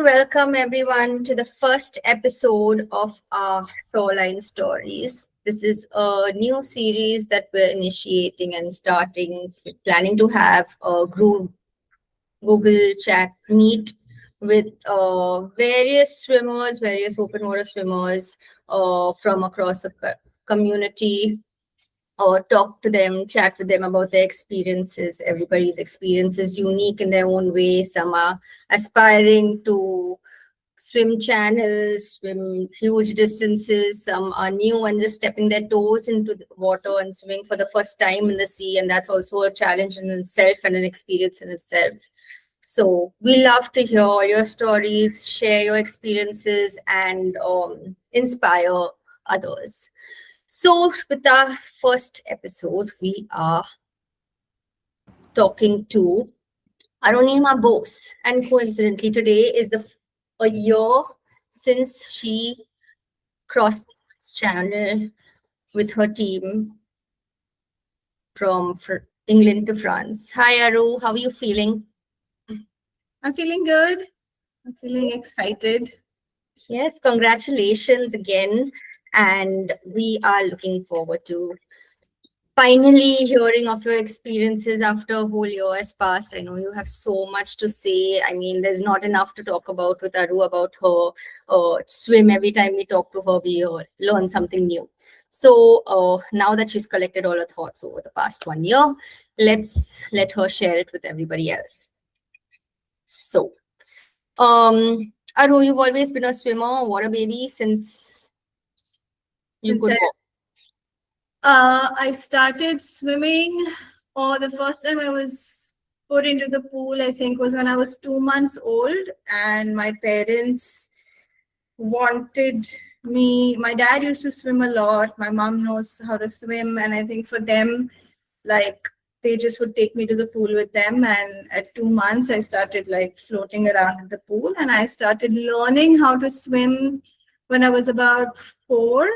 and welcome everyone to the first episode of our Shoreline Stories. This is a new series that we're initiating and starting. We're planning to have a group Google chat meet with various swimmers, various open water swimmers from across the community, or talk to them, chat with them about their experiences. Everybody's experience is unique in their own way. Some are aspiring to swim channels, swim huge distances. Some are new and just stepping their toes into the water and swimming for the first time in the sea. And that's also a challenge in itself and an experience in itself. So we love to hear all your stories, share your experiences, and inspire others. So, with our first episode, we are talking to Arunima Bose, and coincidentally, today is a year since she crossed the channel with her team from England to France. Hi, Aru, how are you feeling? I'm feeling good. I'm feeling excited. Yes, congratulations again. And we are looking forward to finally hearing of your experiences after a whole year has passed. I know you have so much to say. I mean, there's not enough to talk about with Aru about her swim. Every time we talk to her, we learn something new. So now that she's collected all her thoughts over the past 1 year, let's let her share it with everybody else. So, Aru, you've always been a swimmer, water baby since you could walk. I started swimming, or the first time I was put into the pool, I think, was when I was 2 months old, and my parents wanted me. My dad used to swim a lot. My mom knows how to swim, and I think for them, like, they just would take me to the pool with them. And at 2 months, I started like floating around in the pool, and I started learning how to swim when I was about 4.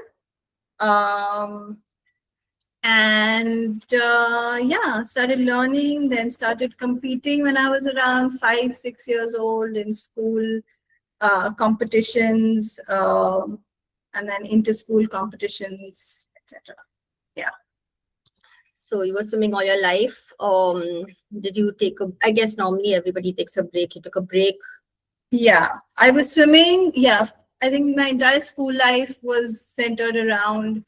Started learning, then started competing when I was around 5-6 years old in school competitions, and then inter-school competitions, etc. Yeah. So you were swimming all your life. Did you take I guess normally everybody takes a break. You took a break. Yeah, I was swimming. Yeah, I think my entire school life was centered around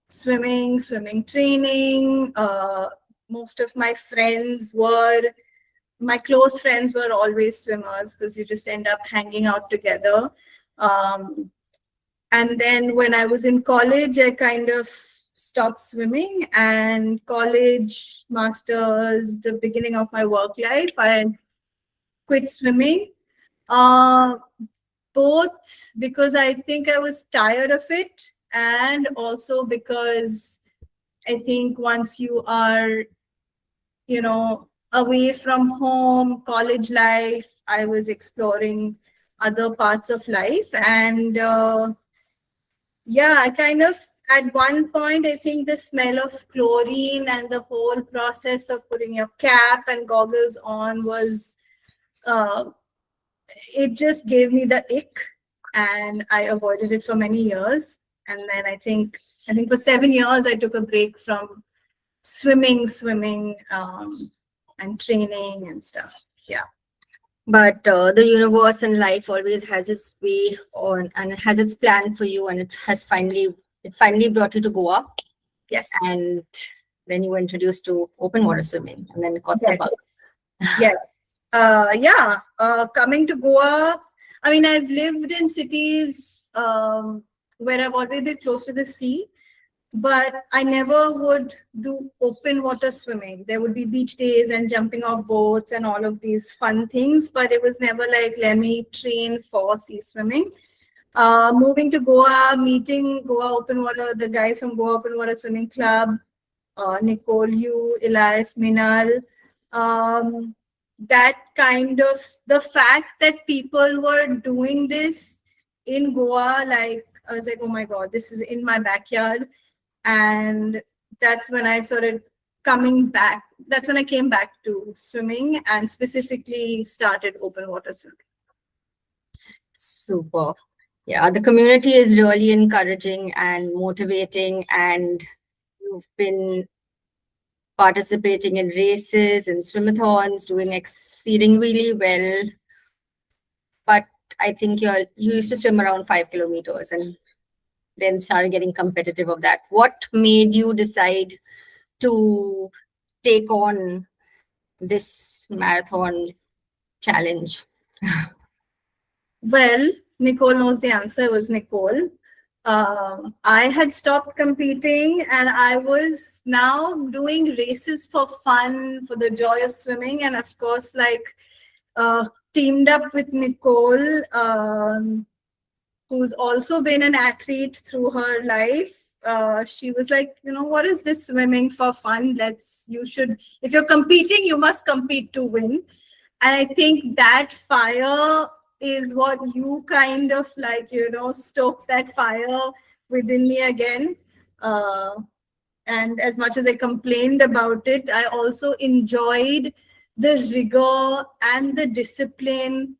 swimming training. Most of my close friends were always swimmers, because you just end up hanging out together. And then when I was in college, I kind of stopped swimming, and college, masters, the beginning of my work life, I quit swimming. Both because I think I was tired of it, and also because I think once you are, away from home, college life, I was exploring other parts of life. And I kind of, at one point, I think the smell of chlorine and the whole process of putting your cap and goggles on was, it just gave me the ick, and I avoided it for many years. And then I think for 7 years, I took a break from swimming, and training and stuff. Yeah. But the universe and life always has its way on, and it has its plan for you, and it finally brought you to Goa. Yes. And then you were introduced to open water swimming, and then got the bug. Yes. Coming to Goa, I mean, I've lived in cities where I've always been close to the sea, but I never would do open water swimming. There would be beach days and jumping off boats and all of these fun things, but it was never like, let me train for sea swimming. Moving to Goa, meeting Goa Open Water, the guys from Goa Open Water Swimming Club, Nicole, you, Elias, Minal, that kind of, the fact that people were doing this in Goa, like, I was like, oh my God, this is in my backyard. And that's when I started coming back. That's when I came back to swimming, and specifically started open water swimming. Super. Yeah, the community is really encouraging and motivating, and you've been participating in races and swimathons, doing exceedingly well. But I think you used to swim around 5 kilometers and then started getting competitive of that. What made you decide to take on this marathon challenge? Well, Nicole knows the answer. It was Nicole. I had stopped competing and I was now doing races for fun, for the joy of swimming. And of course, like teamed up with Nicole, who's also been an athlete through her life. She was like, what is this swimming for fun? You should, if you're competing, you must compete to win. And I think that fire is what you kind of like, stoke that fire within me again. And as much as I complained about it, I also enjoyed the rigor and the discipline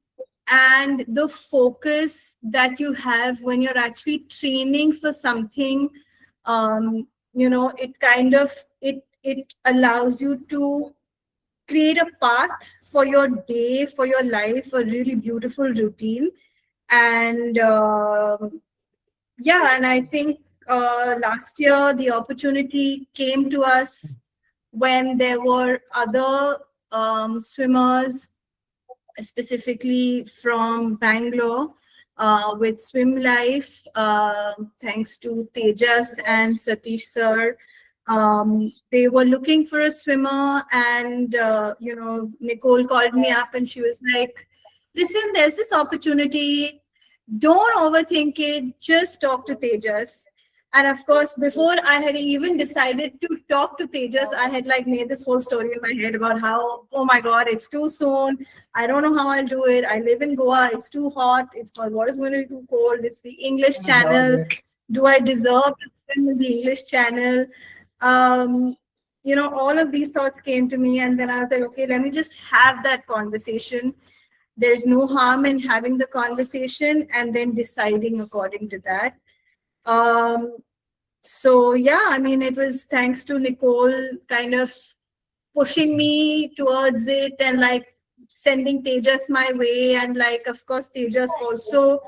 and the focus that you have when you're actually training for something. It kind of it allows you to create a path for your day, for your life, a really beautiful routine. And yeah, and I think last year the opportunity came to us when there were other swimmers, specifically from Bangalore, with Swim Life, thanks to Tejas and Satish sir. They were looking for a swimmer, and Nicole called me up and she was like, listen, there's this opportunity, don't overthink it, just talk to Tejas. And of course, before I had even decided to talk to Tejas, I had like made this whole story in my head about how, oh my God, it's too soon. I don't know how I'll do it. I live in Goa. It's too hot. It's called, what is going to be too cold? It's the English channel. Do I deserve to swim in the English channel? All of these thoughts came to me. And then I was like, okay, let me just have that conversation. There's no harm in having the conversation and then deciding according to that. So yeah, I mean, it was thanks to Nicole kind of pushing me towards it and like sending Tejas my way. And like, of course, Tejas also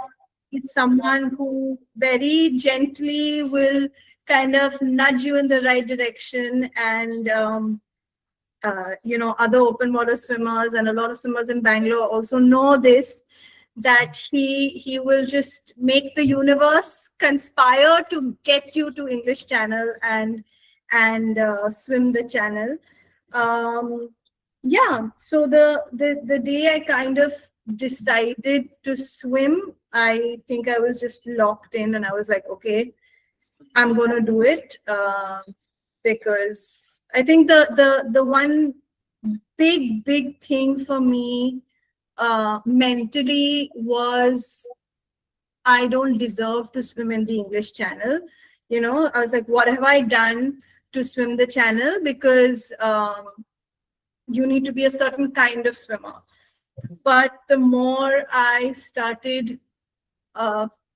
is someone who very gently will kind of nudge you in the right direction. And other open water swimmers and a lot of swimmers in Bangalore also know this, that he will just make the universe conspire to get you to English channel and swim the channel. Yeah, so the day I kind of decided to swim, I think I was just locked in and I was like, okay, I'm gonna do it. Because I think the one big thing for me mentally was, I don't deserve to swim in the English channel. I was like, what have I done to swim the channel? Because you need to be a certain kind of swimmer. But the more I started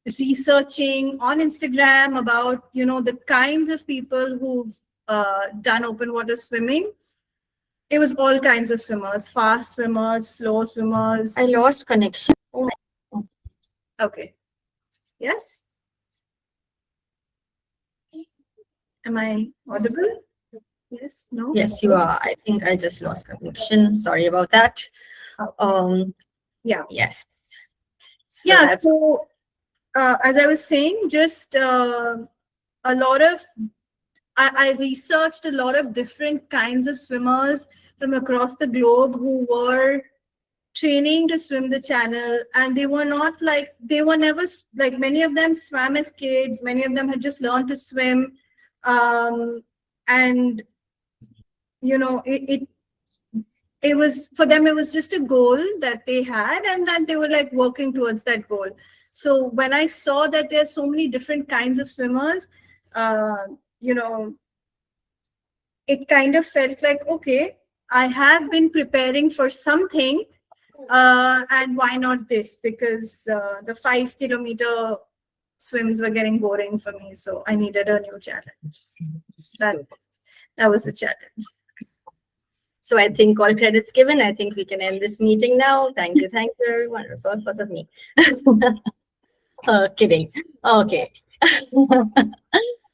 researching on Instagram about, the kinds of people who've done open water swimming, it was all kinds of swimmers, fast swimmers, slow swimmers. I lost connection. Okay. Yes? Am I audible? Yes? No? Yes, you are. I think I just lost connection. Sorry about that. Yeah. Yes. So as I was saying, just a lot of, I researched a lot of different kinds of swimmers from across the globe who were training to swim the channel, and they were not like, they were never like, many of them swam as kids, many of them had just learned to swim, and it was, for them, it was just a goal that they had and that they were like working towards that goal. So when I saw that there's so many different kinds of swimmers, it kind of felt like, okay, I have been preparing for something, And why not this? Because the 5 kilometer swims were getting boring for me, so I needed a new challenge. That that was the challenge. So I think all credits given. I think we can end this meeting now. Thank you, everyone. It was all because of me. Kidding. Okay.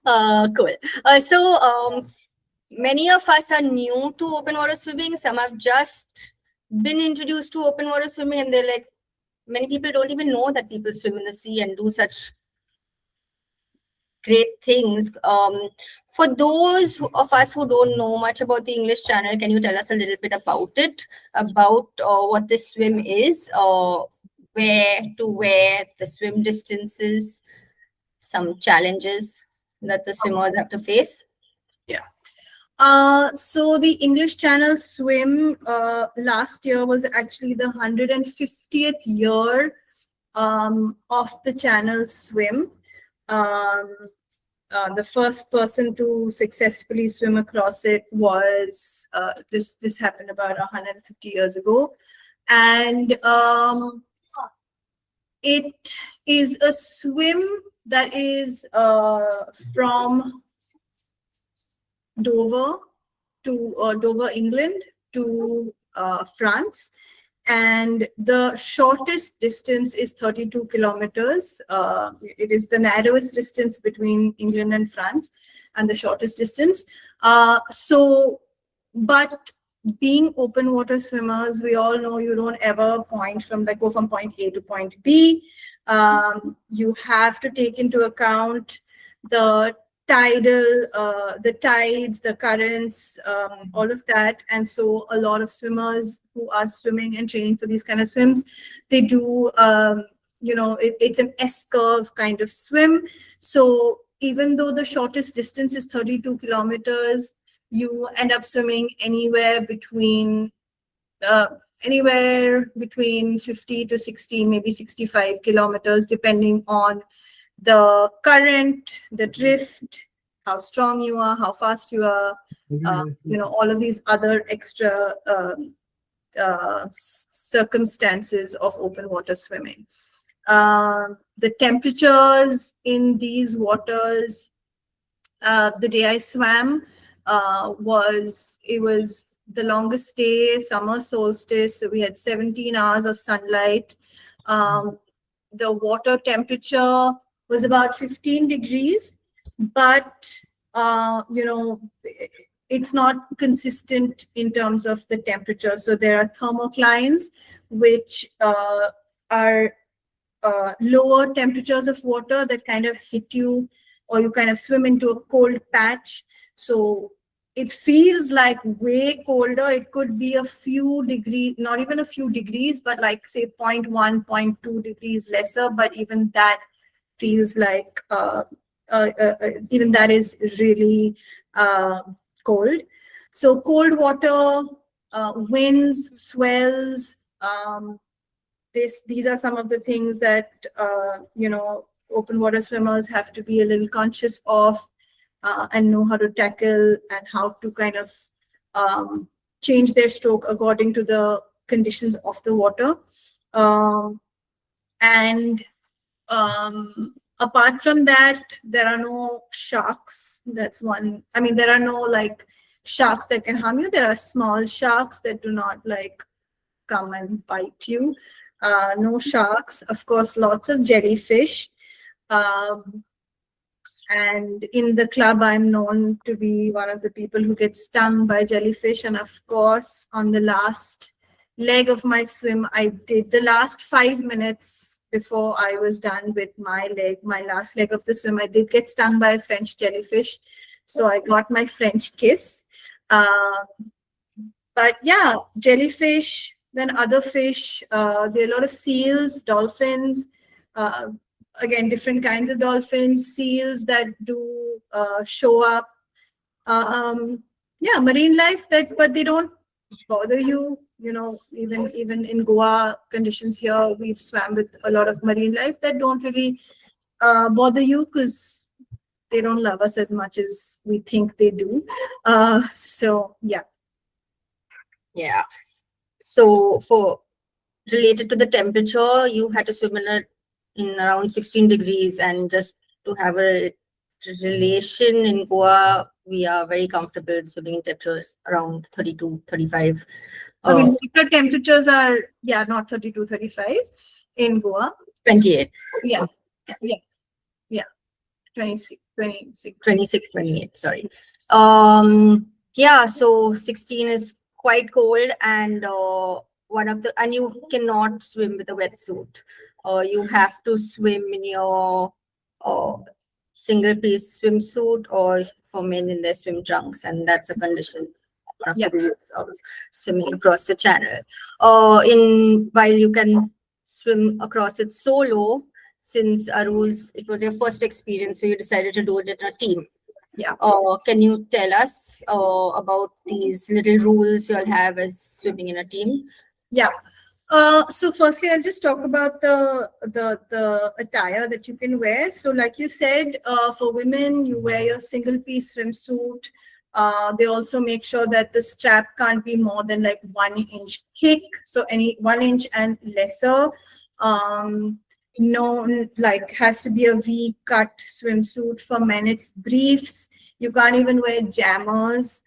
Cool. Many of us are new to open water swimming. Some have just been introduced to open water swimming, and they're like, many people don't even know that people swim in the sea and do such great things. For those of us who don't know much about the English Channel, can you tell us a little bit about it, about what the swim is, where to where, the swim distances, some challenges that the swimmers have to face? Yeah. So the English Channel swim last year was actually the 150th year of the channel swim. The first person to successfully swim across it was this happened about 150 years ago, and it is a swim that is from Dover to Dover, England to France. And the shortest distance is 32 kilometers. It is the narrowest distance between England and France, and the shortest distance. But being open water swimmers, we all know you don't ever go from point A to point B. You have to take into account the the tides, the currents, all of that. And so a lot of swimmers who are swimming and training for these kind of swims, they do, it's an S-curve kind of swim. So even though the shortest distance is 32 kilometers, you end up swimming anywhere between 50 to 60, maybe 65 kilometers, depending on the current, the drift, how strong you are, how fast you are, all of these other extra circumstances of open water swimming. The temperatures in these waters, the day I swam, was the longest day, summer solstice, so we had 17 hours of sunlight. The water temperature was about 15 degrees, but it's not consistent in terms of the temperature. So there are thermoclines, which are lower temperatures of water that kind of hit you, or you kind of swim into a cold patch. So it feels like way colder. It could be a few degrees, not even a few degrees, but like say 0.1, 0.2 degrees lesser. But even that feels like, even that is really cold. So cold water, winds, swells, these are some of the things that, open water swimmers have to be a little conscious of, and know how to tackle, and how to kind of change their stroke according to the conditions of the water. And apart from that, there are no sharks. That's one. I mean, there are no like sharks that can harm you. There are small sharks that do not like come and bite you. No sharks. Of course, lots of jellyfish. And in the club, I'm known to be one of the people who gets stung by jellyfish. And of course, on the last leg of my swim, I did the last 5 minutes before I was done with my last leg of the swim, I did get stung by a French jellyfish. So I got my French kiss. But yeah, jellyfish, then other fish, there are a lot of seals, dolphins, again, different kinds of dolphins, seals that do show up. Yeah, marine life, but they don't bother you. Even in Goa conditions here, we've swam with a lot of marine life that don't really bother you, because they don't love us as much as we think they do. So yeah. Yeah. So for related to the temperature, you had to swim in around 16 degrees, and just to have a relation, in Goa, we are very comfortable swimming in temperatures around 32, 35. I mean, winter temperatures are, yeah, not 32, 35 in Goa. 28. Yeah, yeah, yeah. 26, 26. 26, 28, sorry. Yeah, so 16 is quite cold, and and you cannot swim with a wetsuit. You have to swim in your uh, single piece swimsuit, or for men in their swim trunks, and that's a condition, one of Yeah. the rules of swimming across the channel. While you can swim across it solo, since Aru's, it was your first experience, so you decided to do it in a team. Yeah. Can you tell us about these little rules you'll have as swimming in a team? Yeah. So firstly, I'll just talk about the attire that you can wear. So like you said, for women, you wear your single piece swimsuit. They also make sure that the strap can't be more than like 1 inch thick. So any 1 inch and lesser. No, like has to be a V-cut swimsuit. For men, it's briefs. You can't even wear jammers.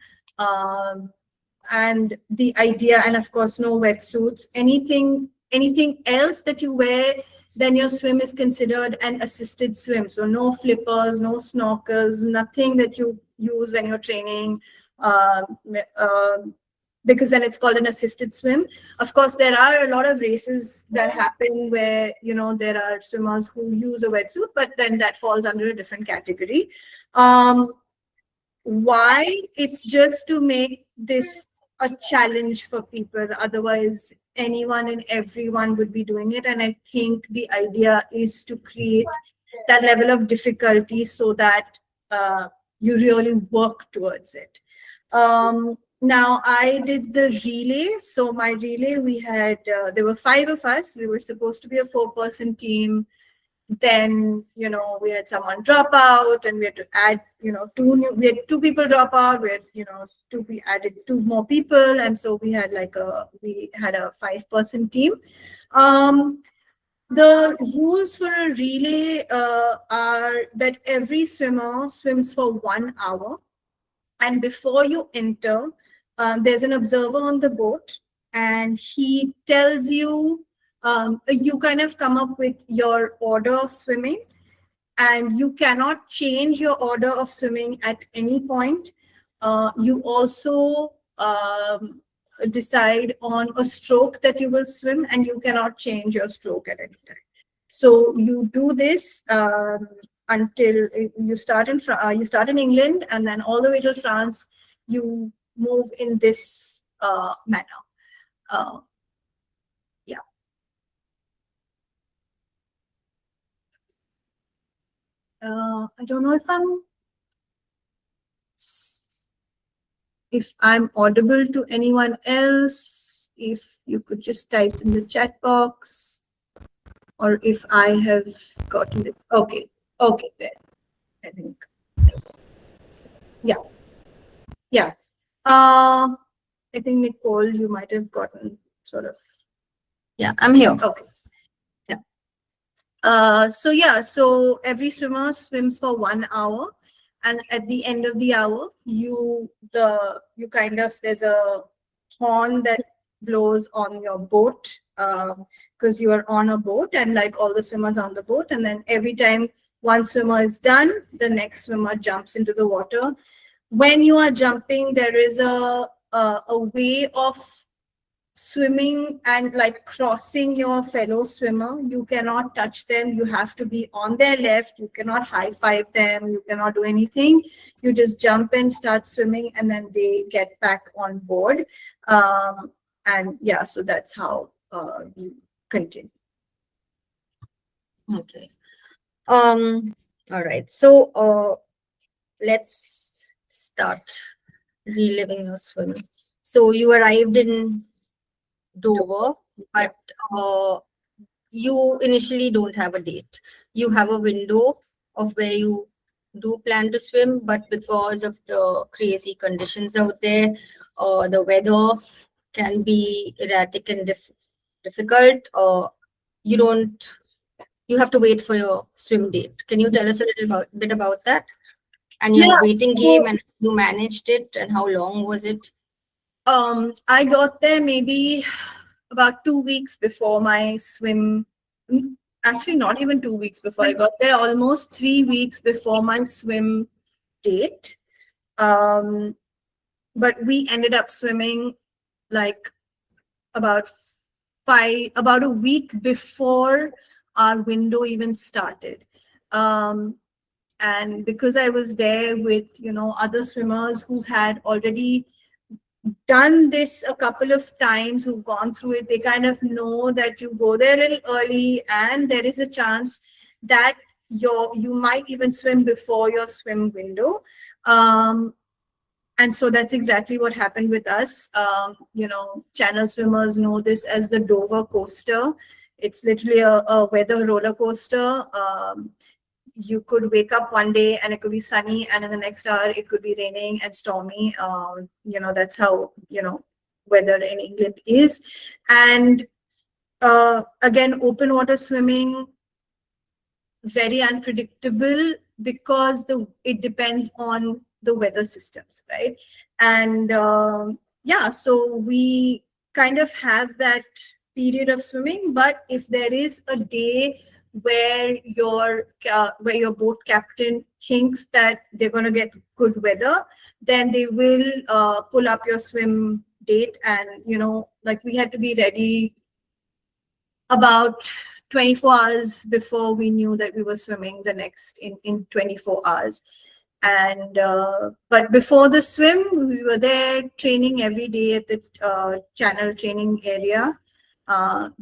And the idea, and of course no wetsuits, anything else that you wear, then your swim is considered an assisted swim. So no flippers, no snorkels, nothing that you use when you're training, because then it's called an assisted swim. Of course, there are a lot of races that happen where, there are swimmers who use a wetsuit, but then that falls under a different category. Why? It's just to make this a challenge for people. Otherwise, anyone and everyone would be doing it. And I think the idea is to create that level of difficulty so that you really work towards it. Now, I did the relay. So my relay, we had, there were 5 of us. We were supposed to be a 4-person team. Then, we had someone drop out, and we had to add, we had 2 people drop out. We had, we added 2 more people. And so we had a 5-person team. The rules for a relay are that every swimmer swims for 1 hour. And before you enter, there's an observer on the boat, and he tells you, you kind of come up with your order of swimming, and you cannot change your order of swimming at any point. You also decide on a stroke that you will swim, and you cannot change your stroke at any time. So you do this until you start in England, and then all the way to France, you move in this manner. Yeah. I don't know if I'm audible to anyone else. If you could just type in the chat box, or if I have gotten this. Okay, there. I think. So, yeah. I think Nicole, you might have gotten sort of. Yeah, I'm here. Okay. Yeah. So every swimmer swims for 1 hour, and at the end of the hour, there's a horn that blows on your boat, because you are on a boat, and like all the swimmers on the boat, and then every time one swimmer is done, the next swimmer jumps into the water. When you are jumping, there is a way of swimming and like crossing your fellow swimmer. You cannot touch them. You have to be on their left. You cannot high five them. You cannot do anything. You just jump in, start swimming, and then they get back on board. And yeah, so that's how you continue. Okay. All right. So let's start reliving your swimming. So you arrived in Dover, but you initially don't have a date. You have a window of where you do plan to swim, but because of the crazy conditions out there, the weather can be erratic and difficult, or you don't, you have to wait for your swim date? Can you tell us a bit about that and your Yeah, waiting game so and you managed it and how long was it? I got there maybe about 2 weeks before my swim. Actually, not even 2 weeks before. I got there almost 3 weeks before my swim date. Um, but we ended up swimming like about about a week before our window even started. Um, and because I was there with other swimmers who had already done this a couple of times, who've gone through it, they kind of know that you go there a little early and there is a chance that you might even swim before your swim window. And so that's exactly what happened with us. Channel swimmers know this as the Dover coaster. It's literally a weather roller coaster. You could wake up one day and it could be sunny, and in the next hour it could be raining and stormy. That's how weather in England is. And again, open water swimming, very unpredictable because it depends on the weather systems, right? And yeah, so we kind of have that period of swimming. But if there is a day where your boat captain thinks that they're going to get good weather, then they will pull up your swim date. And like, we had to be ready about 24 hours before we knew that we were swimming the next in 24 hours. And but before the swim, we were there training every day at the channel training area,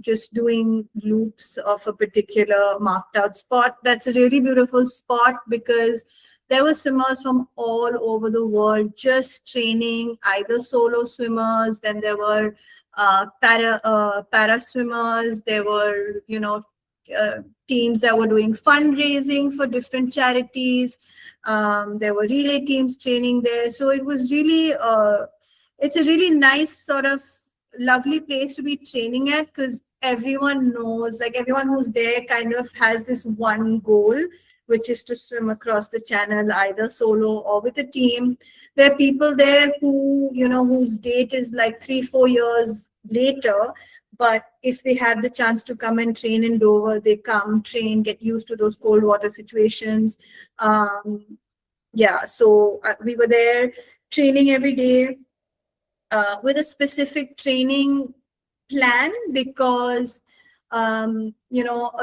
just doing loops of a particular marked out spot. That's a really beautiful spot because there were swimmers from all over the world just training, either solo swimmers, then there were para swimmers, there were uh, teams that were doing fundraising for different charities. There were relay teams training there. So it was really it's a really nice sort of lovely place to be training at, because everyone knows, like, everyone who's there kind of has this one goal, which is to swim across the channel either solo or with a team. There are people there whose date is like 3-4 years later, but if they have the chance to come and train in Dover, they come, train, get used to those cold water situations. Yeah, so we were there training every day with a specific training plan, because a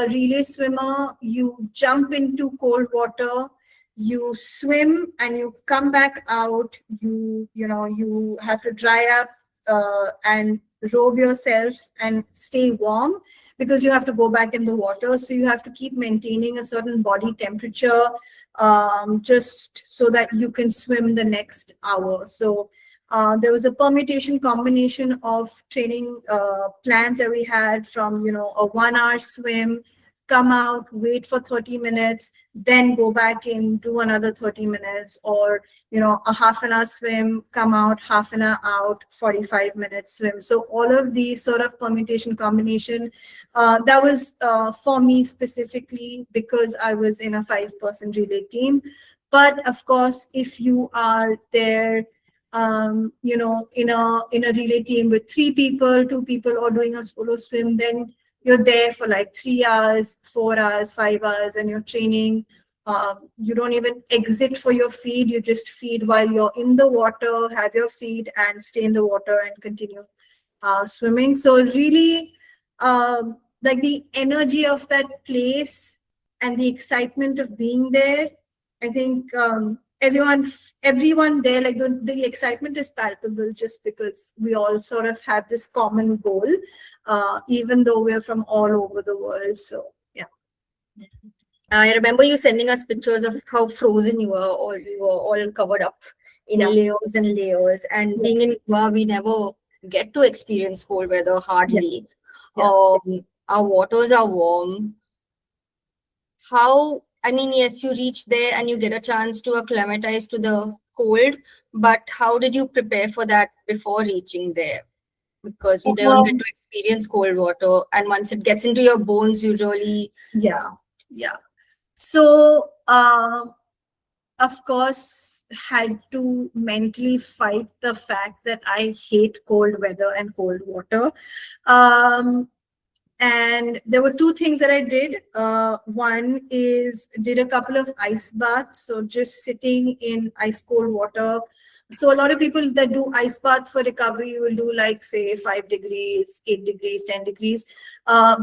relay swimmer, you jump into cold water, you swim, and you come back out. You have to dry up and robe yourself and stay warm, because you have to go back in the water. So you have to keep maintaining a certain body temperature, just so that you can swim the next hour. So there was a permutation combination of training plans that we had, from a 1 hour swim, come out, wait for 30 minutes, then go back in, do another 30 minutes, or a half an hour swim, come out, half an hour out, 45 minutes swim. So all of these sort of permutation combination, that was for me specifically, because I was in a 5-person relay team. But of course, if you are there in a relay team with 3 people, 2 people, or doing a solo swim, then you're there for like 3 hours, 4 hours, 5 hours, and you're training. You don't even exit for your feed. You just feed while you're in the water, have your feed, and stay in the water and continue swimming. So really, like, the energy of that place and the excitement of being there, I think everyone there, like, the excitement is palpable, just because we all sort of have this common goal, even though we're from all over the world. So yeah. I remember you sending us pictures of how frozen you were all covered up in layers and layers. And being in Goa, we never get to experience cold weather hardly. Our waters are warm. I mean, yes, you reach there and you get a chance to acclimatize to the cold, but how did you prepare for that before reaching there? because we don't get to experience cold water, and once it gets into your bones, you really Yeah, yeah. So, of course, had to mentally fight the fact that I hate cold weather and cold water. Um, and there were two things that I did. One is did a couple of ice baths, so just sitting in ice cold water. So a lot of people that do ice baths for recovery will do like say 5 degrees, 8 degrees, 10 degrees.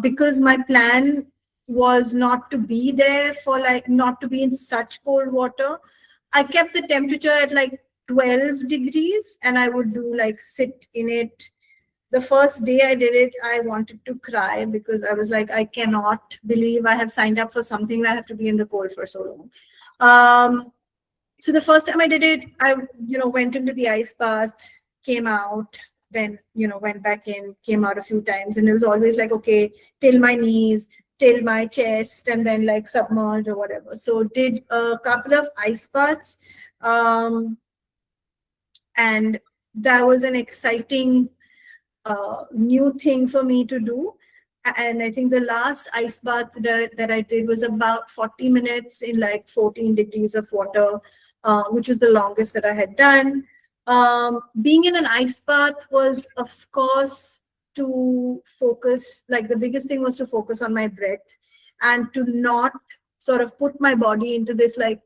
Because my plan was not to be there for like not to be in such cold water. I kept the temperature at like 12 degrees, and I would do like sit in it. The first day I did it, I wanted to cry because I was like, I cannot believe I have signed up for something where I have to be in the cold for so long. So the first time I did it, I went into the ice bath, came out, then went back in, came out a few times, and it was always like, okay, till my knees, till my chest, and then like submerge or whatever. So did a couple of ice baths, and that was an exciting new thing for me to do. And I think the last ice bath that I did was about 40 minutes in like 14 degrees of water, which was the longest that I had done. Being in an ice bath was, of course, to focus, like the biggest thing was to focus on my breath and to not sort of put my body into this like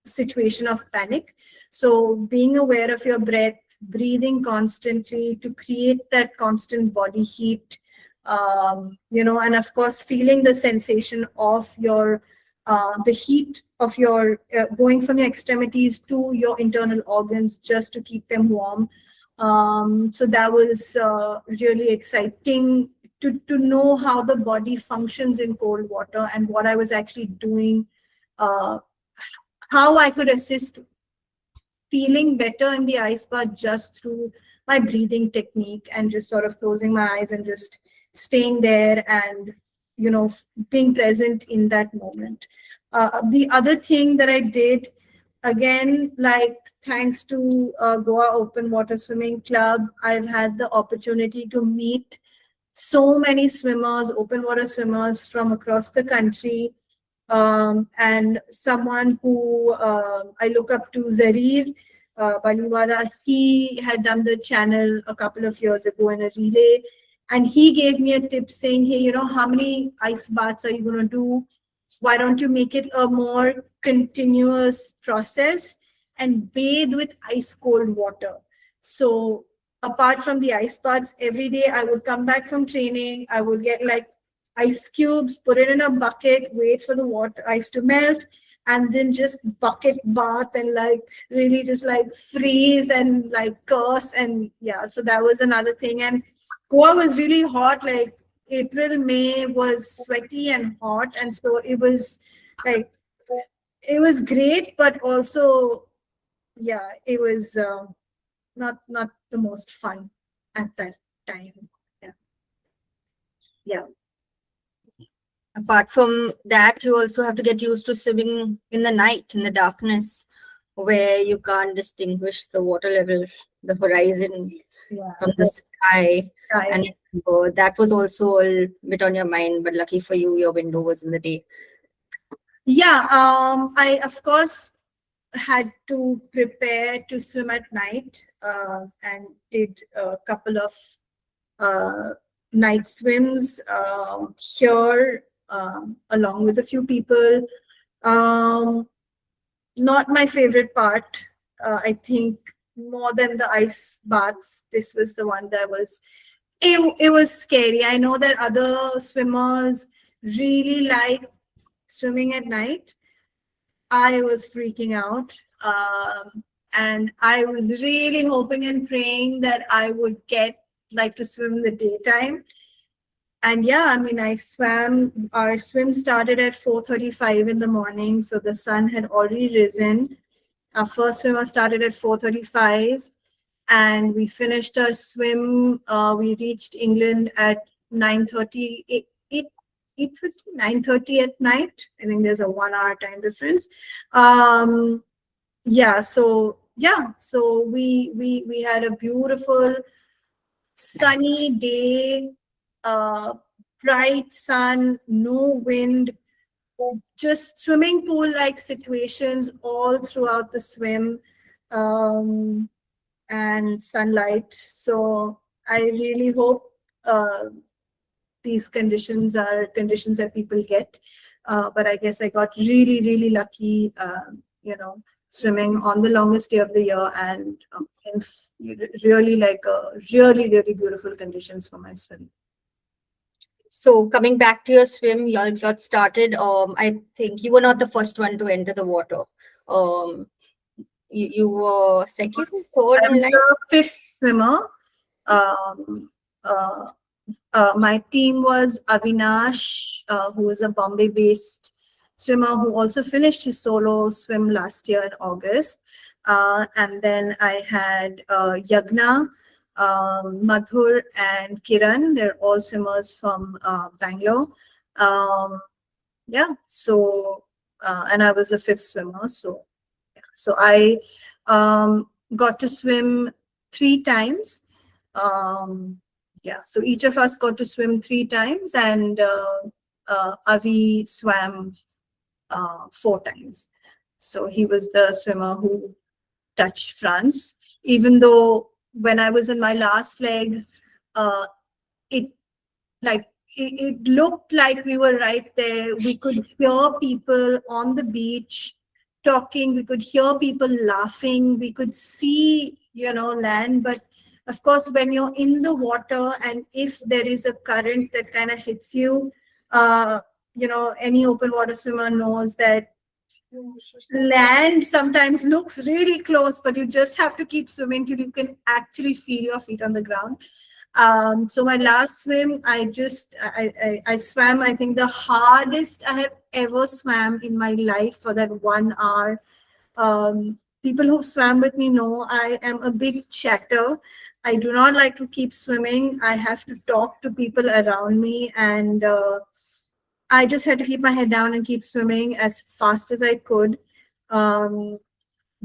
situation of panic. So being aware of your breath, breathing constantly to create that constant body heat, and of course feeling the sensation of your the heat of your going from your extremities to your internal organs just to keep them warm. So that was really exciting to know how the body functions in cold water and what I was actually doing, how I could assist feeling better in the ice bath just through my breathing technique and just sort of closing my eyes and just staying there and being present in that moment. The other thing that I did, again, like thanks to Goa Open Water Swimming Club, I've had the opportunity to meet so many swimmers, open water swimmers from across the country. And someone who I look up to, Zarir Baliwala, he had done the channel a couple of years ago in a relay. And he gave me a tip saying, hey, how many ice baths are you going to do? Why don't you make it a more continuous process and bathe with ice cold water? So apart from the ice baths, every day I would come back from training, I would get like ice cubes, put it in a bucket, wait for the water ice to melt, and then just bucket bath and like really just like freeze and like curse. And yeah, so that was another thing. And Goa was really hot, like April, May was sweaty and hot. And so it was like, it was great, but also, yeah, it was not the most fun at that time. Yeah. Yeah. apart from that, you also have to get used to swimming in the night, in the darkness, where you can't distinguish the water level, the horizon from the sky. Right. And that was also a bit on your mind, but lucky for you, your window was in the day. Yeah, I of course had to prepare to swim at night, and did a couple of night swims here, along with a few people. Not my favorite part. I think more than the ice baths, this was the one that was, it was scary. I know that other swimmers really like swimming at night. I was freaking out. And I was really hoping and praying that I would get like to swim in the daytime. And yeah, I mean, our swim started at 4:35 in the morning. So the sun had already risen. Our first swimmer started at 4:35 and we finished our swim. We reached England at 9:30, 8:30, 9:30 at night. I think there's a 1 hour time difference. So we had a beautiful sunny day, uh, bright sun, no wind, just swimming pool like situations all throughout the swim, um, and sunlight. So I really hope these conditions are conditions that people get. But I guess I got really, really lucky, swimming on the longest day of the year, and really like really, really beautiful conditions for my swim. So coming back to your swim, you all got started. I think you were not the first one to enter the water. Um, you were second, third I in was line. the fifth swimmer. Um, uh, my team was Avinash, who is a Bombay-based swimmer who also finished his solo swim last year in August. And then I had Yagna, Madhur, and Kiran. They're all swimmers from Bangalore. Yeah, so, and I was the fifth swimmer. So I got to swim 3 times. So each of us got to swim 3 times, and Avi swam 4 times. So he was the swimmer who touched France. Even though when I was in my last leg, uh, it like it looked like we were right there. We could hear people on the beach talking. We could hear people laughing. We could see, land. But of course, when you're in the water, and if there is a current that kind of hits you, any open water swimmer knows that land sometimes looks really close, but you just have to keep swimming till you can actually feel your feet on the ground. So my last swim, I swam, I think the hardest I have ever swam in my life for that 1 hour. People who swam with me know I am a big chatter. I do not like to keep swimming. I have to talk to people around me, and I just had to keep my head down and keep swimming as fast as I could.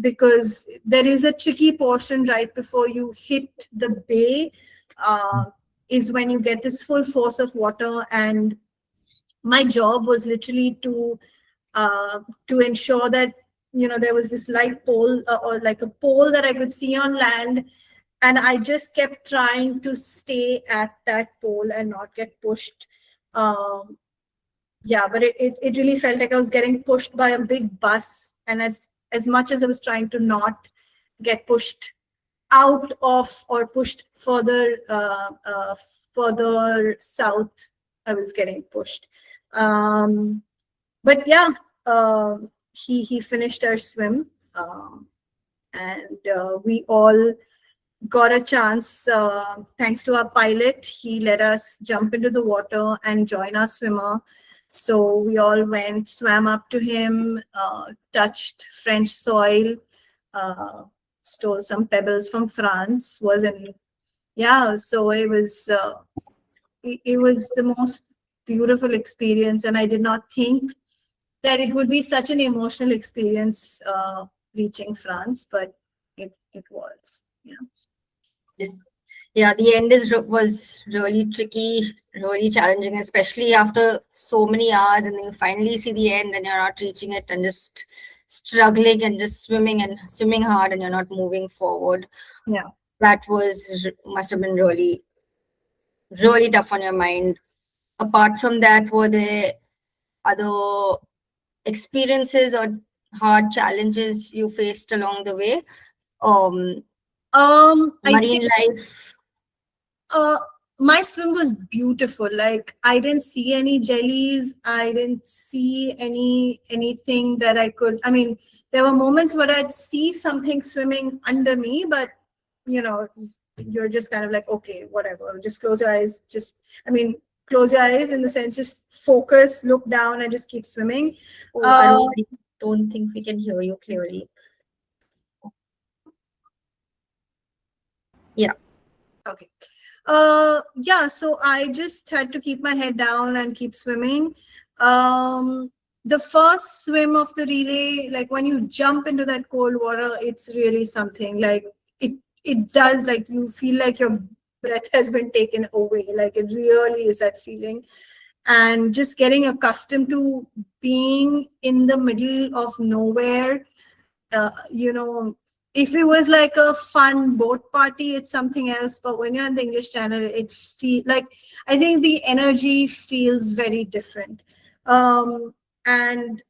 Because there is a tricky portion right before you hit the bay, is when you get this full force of water. And my job was literally to ensure that there was this light pole, or like a pole that I could see on land, and I just kept trying to stay at that pole and not get pushed. But it really felt like I was getting pushed by a big bus, and as much as I was trying to not get pushed out of or pushed further south, I was getting pushed. But yeah, he finished our swim, and we all got a chance, thanks to our pilot. He let us jump into the water and join our swimmer. So we all went, swam up to him, touched French soil, stole some pebbles from France. So it was the most beautiful experience, and I did not think that it would be such an emotional experience reaching France, but it was. Yeah, the end was really tricky, really challenging, especially after so many hours, and then you finally see the end and you're not reaching it, and just struggling and just swimming hard, and you're not moving forward. Yeah, that must have been really, really tough on your mind. Apart from that, were there other experiences or hard challenges you faced along the way? I Marine think life. my swim was beautiful. Like, I didn't see any jellies. I didn't see anything that I could. I mean, there were moments where I'd see something swimming under me, but you're just kind of like, okay, whatever. Just close your eyes. Close your eyes in the sense, just focus, look down, and just keep swimming. I don't think we can hear you clearly. Yeah. Okay. So I just had to keep my head down and keep swimming. The first swim of the relay, like when you jump into that cold water, it's really something. Like it does, like you feel like your breath has been taken away. Like it really is that feeling. And just getting accustomed to being in the middle of nowhere. You know, if it was like a fun boat party, it's something else. But when you're in the English Channel, it feel like, I think the energy feels very different. And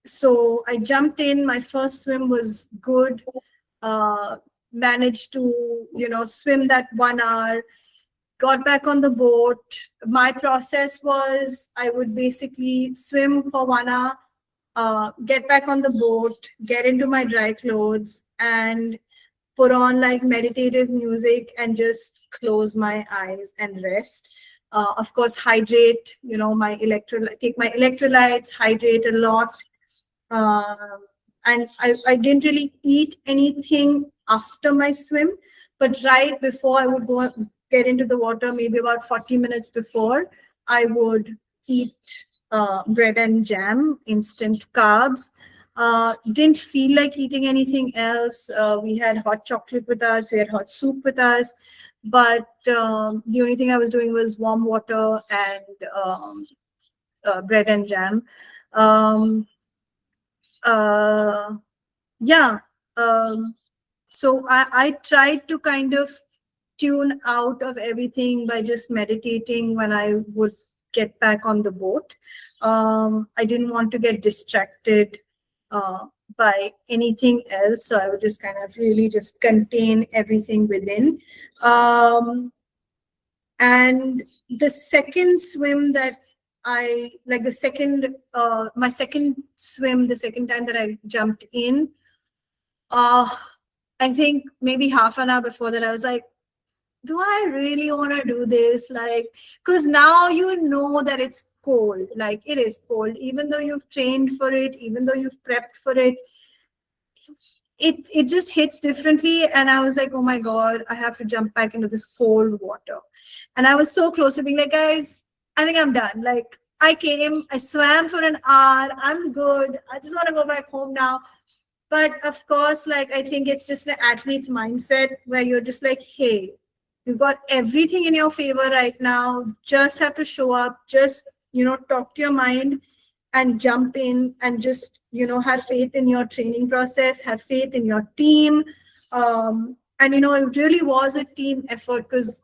so I jumped in. My first swim was good. Uh, Managed to, swim that 1 hour, got back on the boat. My process was I would basically swim for 1 hour, get back on the boat, get into my dry clothes, and put on like meditative music and just close my eyes and rest. Of course, hydrate, my take my electrolytes, hydrate a lot. And I didn't really eat anything after my swim, but right before I would go get into the water, maybe about 40 minutes before, I would eat bread and jam, instant carbs. Didn't feel like eating anything else. We had hot chocolate with us, we had hot soup with us, but the only thing I was doing was warm water and bread and jam. Um, uh, yeah. So I tried to kind of tune out of everything by just meditating when I would get back on the boat. I didn't want to get distracted by anything else, so I would just kind of really just contain everything within. And the second swim that I like, my second swim, the second time that I jumped in, I think maybe half an hour before that, I was like, do I really want to do this? Like, because now you know that it's cold, like it is cold, even though you've trained for it, even though you've prepped for it, it just hits differently. And I was like, oh my God, I have to jump back into this cold water. And I was so close to being like, guys, I think I'm done. Like, I swam for an hour, I'm good, I just want to go back home now. But of course, like, I think it's just an athlete's mindset where you're just like, hey, you've got everything in your favor right now. Just have to show up, just, talk to your mind and jump in and just, have faith in your training process, have faith in your team. And, it really was a team effort because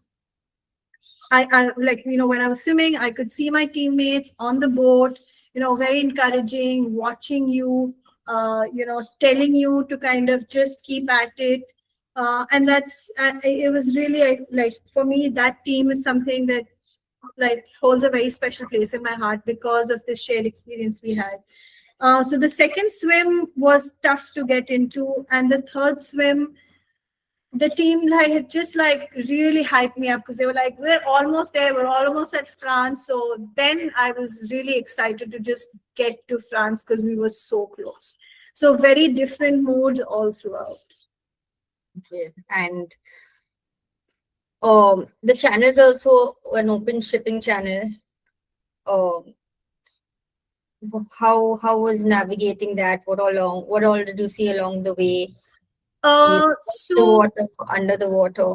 I like, when I was swimming, I could see my teammates on the boat, very encouraging, watching you, telling you to kind of just keep at it. And that's, it was really like, for me, that team is something that like holds a very special place in my heart because of this shared experience we had. So the second swim was tough to get into. And the third swim, the team like had just like really hyped me up because they were like, we're almost there, we're almost at France. So then I was really excited to just get to France because we were so close. So very different moods all throughout. Okay. And the channel is also an open shipping channel. Um, how was navigating that? What all did you see along the way? The water, under the water.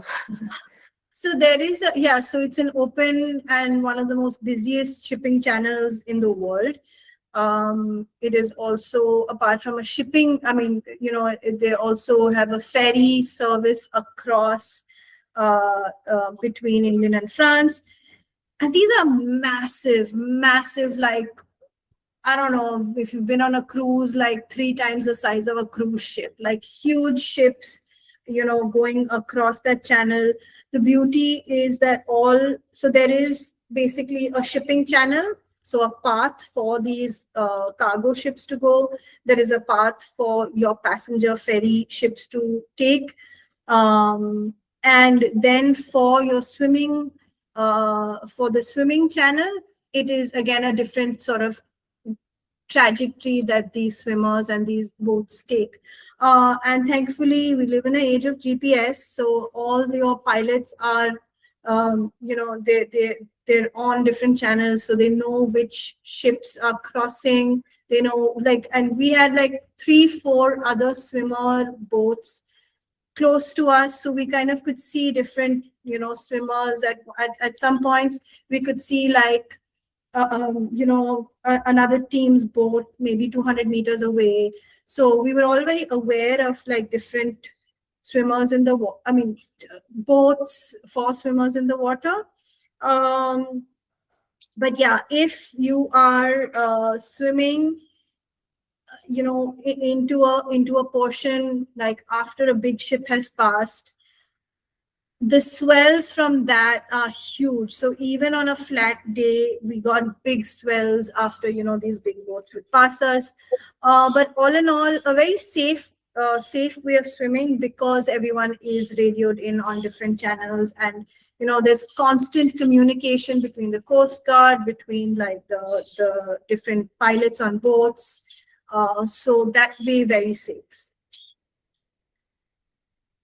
So there is so it's an open and one of the most busiest shipping channels in the world. It is also, apart from a shipping, I mean, they also have a ferry service across between England and France. And these are massive, massive, like, I don't know if you've been on a cruise, like 3 times the size of a cruise ship, like huge ships, going across that channel. The beauty is that so there is basically a shipping channel, so a path for these cargo ships to go. There is a path for your passenger ferry ships to take. And then for your swimming, for the swimming channel, it is again a different sort of trajectory that these swimmers and these boats take. And thankfully, we live in an age of GPS, so all your pilots are, they're on different channels, so they know which ships are crossing. They know, like, and we had like 3-4 other swimmer boats close to us, so we kind of could see different, swimmers. At some points, we could see like, another team's boat maybe 200 meters away. So we were all very aware of like different swimmers in the water. I mean, boats for swimmers in the water. But yeah, if you are swimming, into a portion like after a big ship has passed, the swells from that are huge. So even on a flat day, we got big swells after, these big boats would pass us. But all in all, a very safe way of swimming, because everyone is radioed in on different channels, and there's constant communication between the Coast Guard, between like the different pilots on boats. So that way, very safe.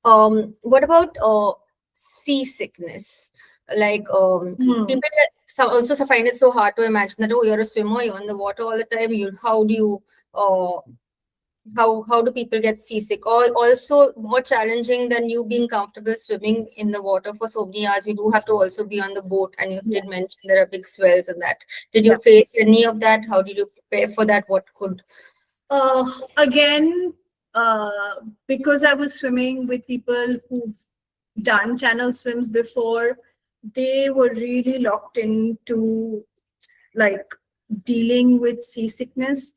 What about seasickness? Like people also find it so hard to imagine that, oh, you're a swimmer, you're in the water all the time. How do you how do people get seasick? Or also more challenging than you being comfortable swimming in the water for so many hours, you do have to also be on the boat, and you did mention there are big swells and that. Did you face any of that? How did you prepare for that? What could again, because I was swimming with people who've done channel swims before, they were really locked into like dealing with seasickness.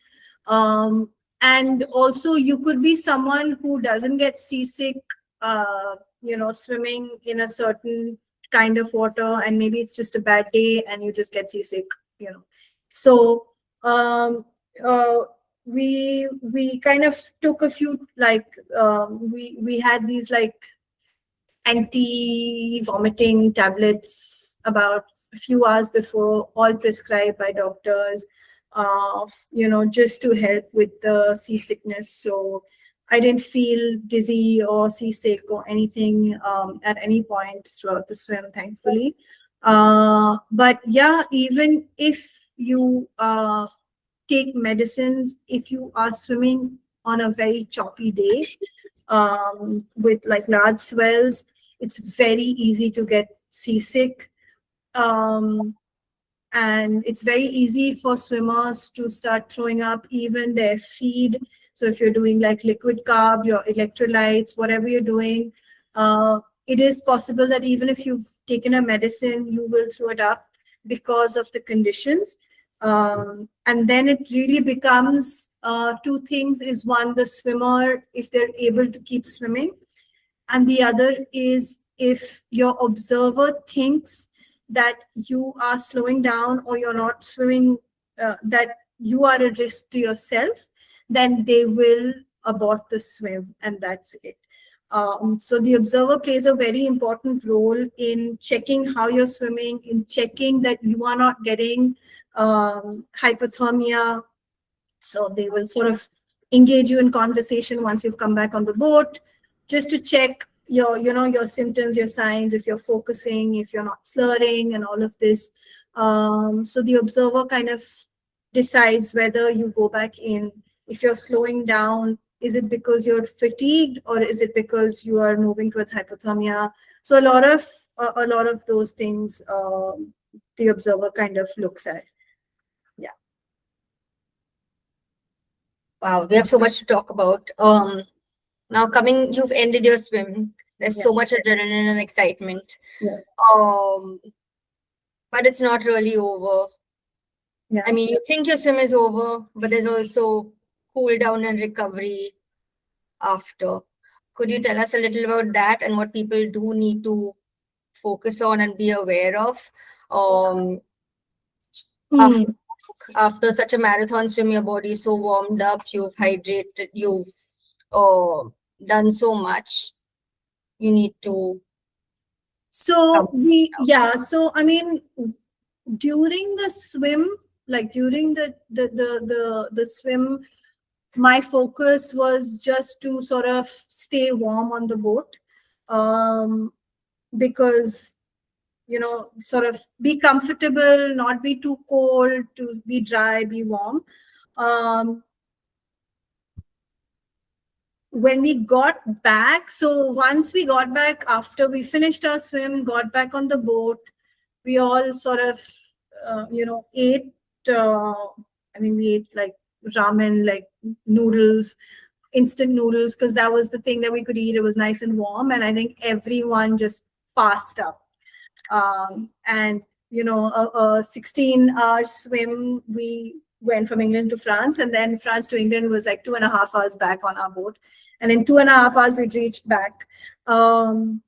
And also, you could be someone who doesn't get seasick, swimming in a certain kind of water, and maybe it's just a bad day and you just get seasick. So we kind of took a few, like we had these like anti-vomiting tablets about a few hours before, all prescribed by doctors, just to help with the seasickness. So I didn't feel dizzy or seasick or anything at any point throughout the swim, thankfully. But yeah, even if you take medicines, if you are swimming on a very choppy day with like large swells, it's very easy to get seasick. And it's very easy for swimmers to start throwing up even their feed. So if you're doing like liquid carb, your electrolytes, whatever you're doing, it is possible that even if you've taken a medicine, you will throw it up because of the conditions. And then it really becomes two things. Is one, the swimmer, if they're able to keep swimming, and the other is if your observer thinks that you are slowing down or you're not swimming, that you are a risk to yourself, then they will abort the swim, and that's it. So the observer plays a very important role in checking how you're swimming, in checking that you are not getting hypothermia. So they will sort of engage you in conversation once you've come back on the boat, just to check your symptoms, your signs, if you're focusing, if you're not slurring, and all of this. So the observer kind of decides whether you go back in. If you're slowing down, is it because you're fatigued, or is it because you are moving towards hypothermia? So a lot of those things the observer kind of looks at. Yeah. Wow, we have so much to talk about. Now you've ended your swim. There's so much adrenaline and excitement. Yeah. But it's not really over. Yeah. I mean, you think your swim is over, but there's also cool down and recovery after. Could you tell us a little about that and what people do need to focus on and be aware of? After such a marathon swim, your body is so warmed up, you've hydrated, you've done so much. You need to. So I mean, during the swim, like during the swim, my focus was just to sort of stay warm on the boat, because sort of be comfortable, not be too cold, to be dry, be warm. when we got back, so once we got back after we finished our swim, got back on the boat, we all sort of, ate. I think we ate like ramen, like noodles, instant noodles, because that was the thing that we could eat. It was nice and warm, and I think everyone just passed up. And a 16-hour swim. We went from England to France, and then France to England was like 2.5 hours back on our boat, and in 2.5 hours we reached back. And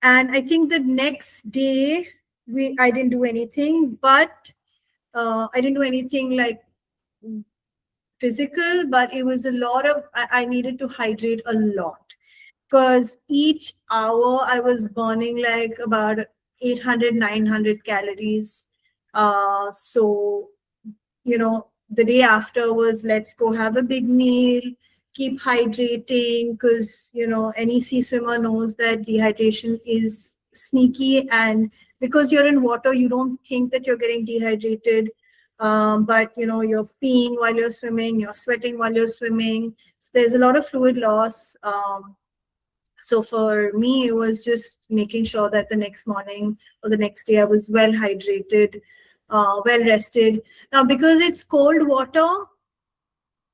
I think the next day I didn't do anything, but I didn't do anything like physical, but it was a lot of, I needed to hydrate a lot, because each hour I was burning like about 800, 900 calories. So, the day after was, let's go have a big meal, keep hydrating, because, any sea swimmer knows that dehydration is sneaky. And because you're in water, you don't think that you're getting dehydrated. But, you're peeing while you're swimming, you're sweating while you're swimming. So there's a lot of fluid loss. So for me, it was just making sure that the next morning or the next day I was well hydrated, well rested. Now, because it's cold water,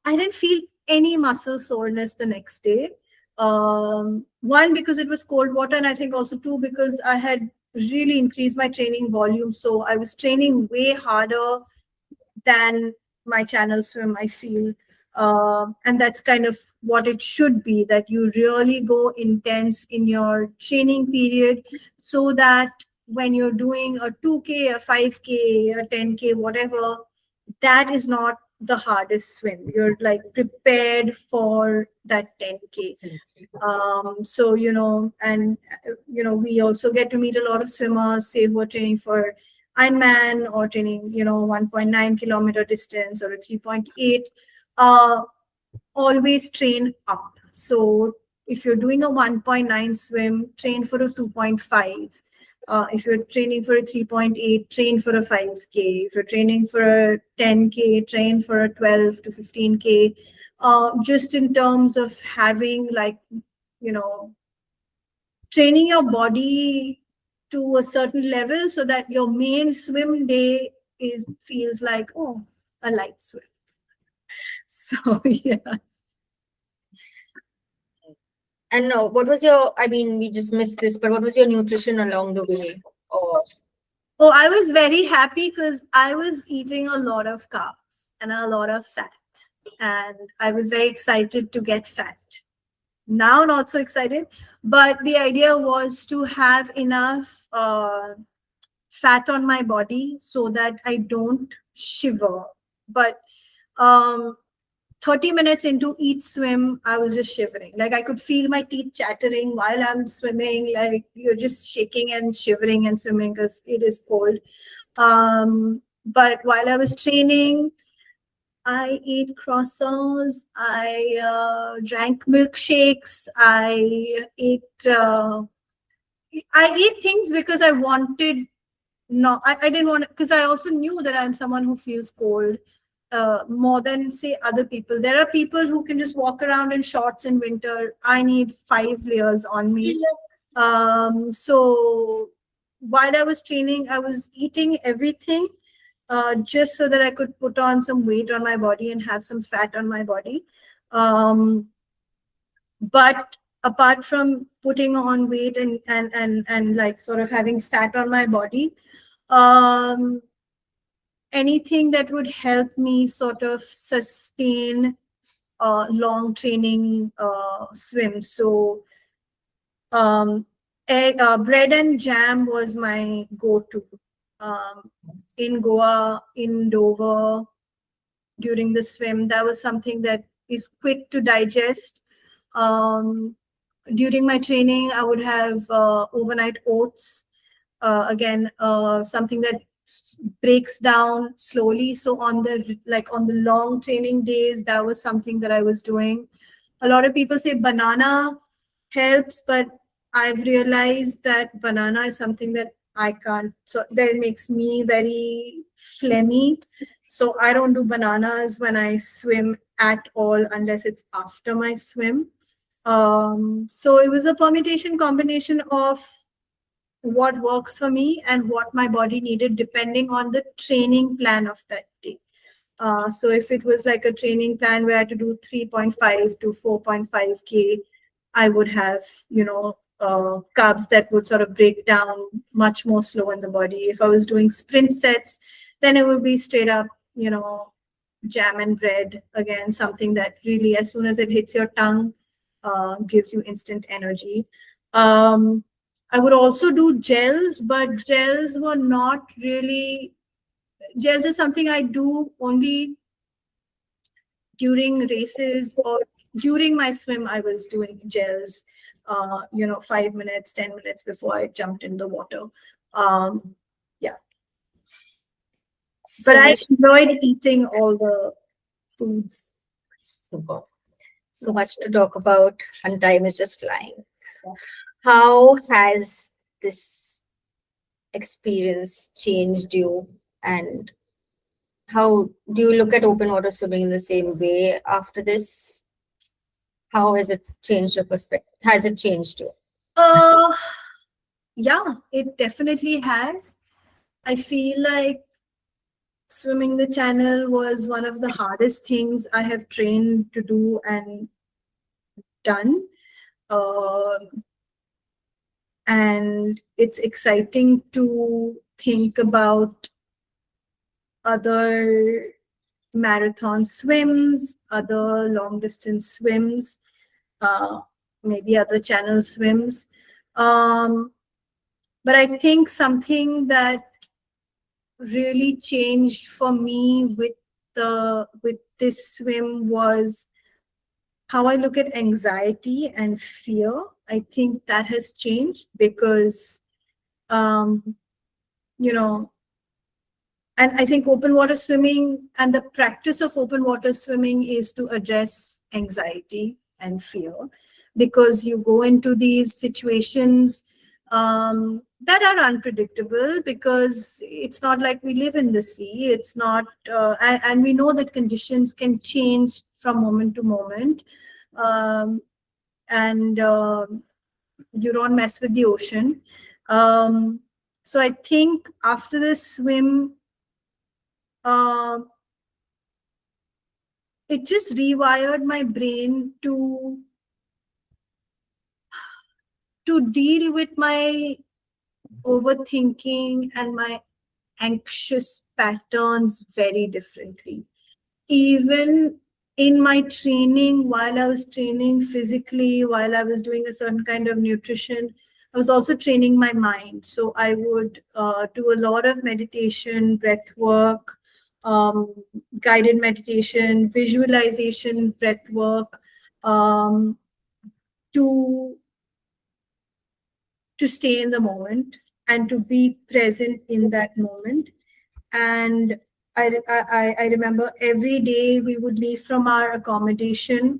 I didn't feel any muscle soreness the next day. One, because it was cold water, and I think also two, because I had really increased my training volume. So I was training way harder than my channel swim, I feel. And that's kind of what it should be, that you really go intense in your training period, so that when you're doing a 2K, a 5K, a 10K, whatever, that is not the hardest swim. You're like prepared for that 10K. So, we also get to meet a lot of swimmers, say, who are training for Ironman or training, 1.9 kilometer distance or a 3.8. Always train up. So if you're doing a 1.9 swim, train for a 2.5. If you're training for a 3.8, train for a 5K. If you're training for a 10K, train for a 12 to 15K. Just in terms of having, like, training your body to a certain level, so that your main swim day feels like, oh, a light swim. So yeah. And no, what was your, I mean, we just missed this, but what was your nutrition along the way? Or Oh, I was very happy because I was eating a lot of carbs and a lot of fat. And I was very excited to get fat. Now, not so excited. But the idea was to have enough fat on my body so that I don't shiver. But 30 minutes into each swim, I was just shivering. Like, I could feel my teeth chattering while I'm swimming. Like, you're just shaking and shivering and swimming because it is cold. But while I was training, I ate croissants, I drank milkshakes, I ate things because I wanted. No, I didn't want, because I also knew that I'm someone who feels cold more than, say, other people. There are people who can just walk around in shorts in winter. I need 5 layers on me. So while I was training, I was eating everything just so that I could put on some weight on my body and have some fat on my body. But apart from putting on weight and like sort of having fat on my body, anything that would help me sort of sustain long training swim. So bread and jam was my go-to. In Goa, in Dover, during the swim, that was something that is quick to digest. During my training, I would have overnight oats. Again, something that breaks down slowly. So on the long training days, that was something that I was doing. A lot of people say banana helps, but I've realized that banana is something that I can't. So that makes me very phlegmy. So I don't do bananas when I swim at all unless it's after my swim. So it was a permutation combination of what works for me and what my body needed depending on the training plan of that day. So if it was like a training plan where I had to do 3.5 to 4.5K, I would have, carbs that would sort of break down much more slow in the body. If I was doing sprint sets, then it would be straight up, jam and bread. Again, something that really, as soon as it hits your tongue, gives you instant energy. I would also do gels, but gels were not really, gels is something I do only during races or during my swim. I was doing gels, 5 minutes, 10 minutes before I jumped in the water. Yeah. So But I much, enjoyed eating all the foods. super. So much to talk about, and time is just flying. How has this experience changed you, and how do you look at open water swimming in the same way after this? How has it changed your perspective? Has it changed you? Uh, yeah, it definitely has. I feel like swimming the channel was one of the hardest things I have trained to do and done. And it's exciting to think about other marathon swims, other long distance swims, uh, maybe other channel swims. But I think something that really changed for me with this swim was how I look at anxiety and fear. I think that has changed because um, you know and I think open water swimming and the practice of open water swimming is to address anxiety and fear, because you go into these situations that are unpredictable, because it's not like we live in the sea. It's not, and we know that conditions can change from moment to moment. Um, and You don't mess with the ocean. So I think after this swim, uh, it just rewired my brain to deal with my overthinking and my anxious patterns very differently. Even in my training, while I was training physically, while I was doing a certain kind of nutrition, I was also training my mind. So I would do a lot of meditation, breath work, um, guided meditation, visualization, breath work, um, to stay in the moment and to be present in that moment. And I remember every day we would leave from our accommodation,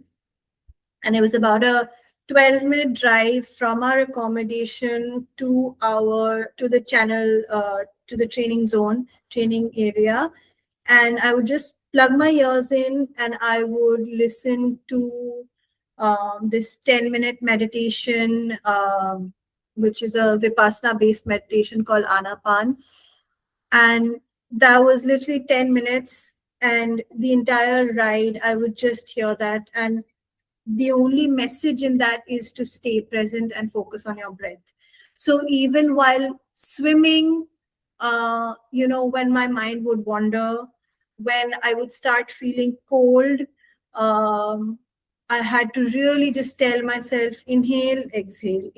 and it was about a 12-minute drive from our accommodation to the channel, to the training zone, training area. And I would just plug my ears in and I would listen to this 10-minute meditation, which is a Vipassana based meditation called Anapan. And that was literally 10 minutes. And the entire ride, I would just hear that. And the only message in that is to stay present and focus on your breath. So even while swimming, when my mind would wander, when I would start feeling cold, um, I had to really just tell myself, inhale, exhale.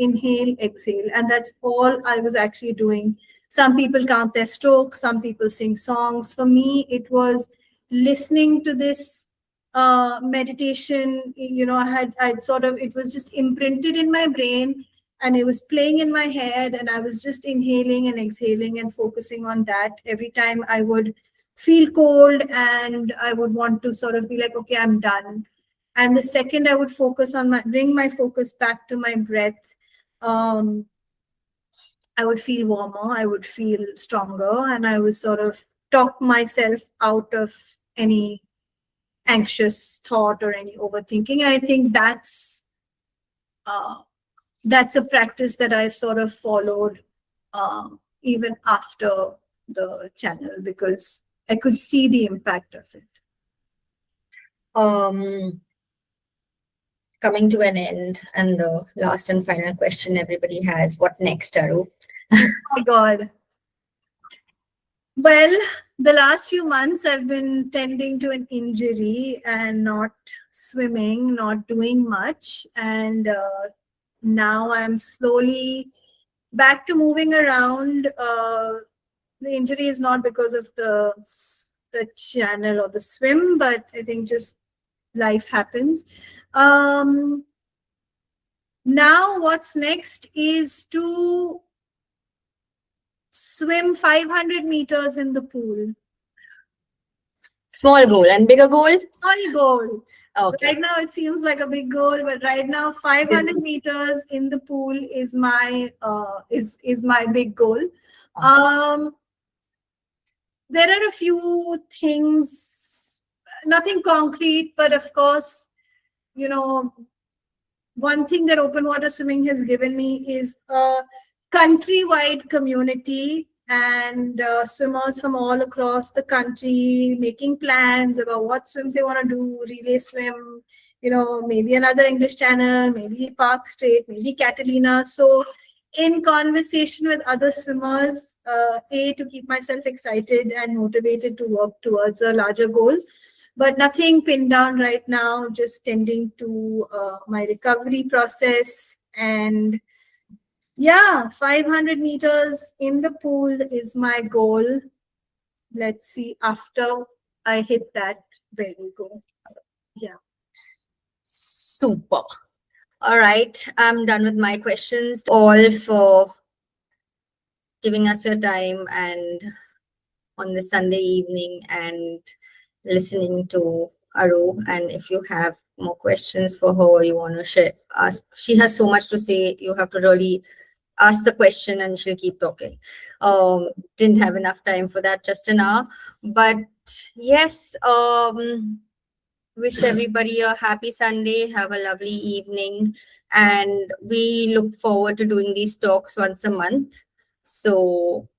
And that's all I was actually doing. Some people count their strokes, some people sing songs. For me, it was listening to this meditation. I'd sort of, it was just imprinted in my brain and it was playing in my head, and I was just inhaling and exhaling and focusing on that every time I would feel cold and I would want to sort of be like, okay, I'm done. And the second I would bring my focus back to my breath, I would feel warmer, I would feel stronger, and I was sort of talk myself out of any anxious thought or any overthinking. And I think uh, that's a practice that I've sort of followed even after the channel, because I could see the impact of it. Um, Coming to an end, and the last and final question everybody has: what next, Aru? Oh my God. Well, the last few months I've been tending to an injury and not swimming, not doing much. And now I'm slowly back to moving around. The injury is not because of the channel or the swim, but I think just life happens. Um, Now, what's next is to swim 500 meters in the pool. Small goal and bigger goal? Small goal. Okay. Right now, it seems like a big goal, but right now, 500 meters in the pool is my big goal. There are a few things, nothing concrete, but of course, you know, one thing that open water swimming has given me is a countrywide community, and swimmers from all across the country making plans about what swims they want to do, relay swim, maybe another English channel, maybe Park Straight, maybe Catalina. So in conversation with other swimmers, to keep myself excited and motivated to work towards a larger goal. But nothing pinned down right now, just tending to my recovery process. And yeah, 500 meters in the pool is my goal. Let's see after I hit that, where we go. Yeah. Super. All right, I'm done with my questions. All for giving us your time and on this Sunday evening and listening to Aru. And if you have more questions for her, you want to share, ask. She has so much to say. You have to really ask the question, and she'll keep talking. Didn't have enough time for that just now, but yes. Wish everybody a happy Sunday. Have a lovely evening, and we look forward to doing these talks once a month. So,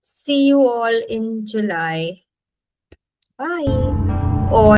see you all in July. Bye. Or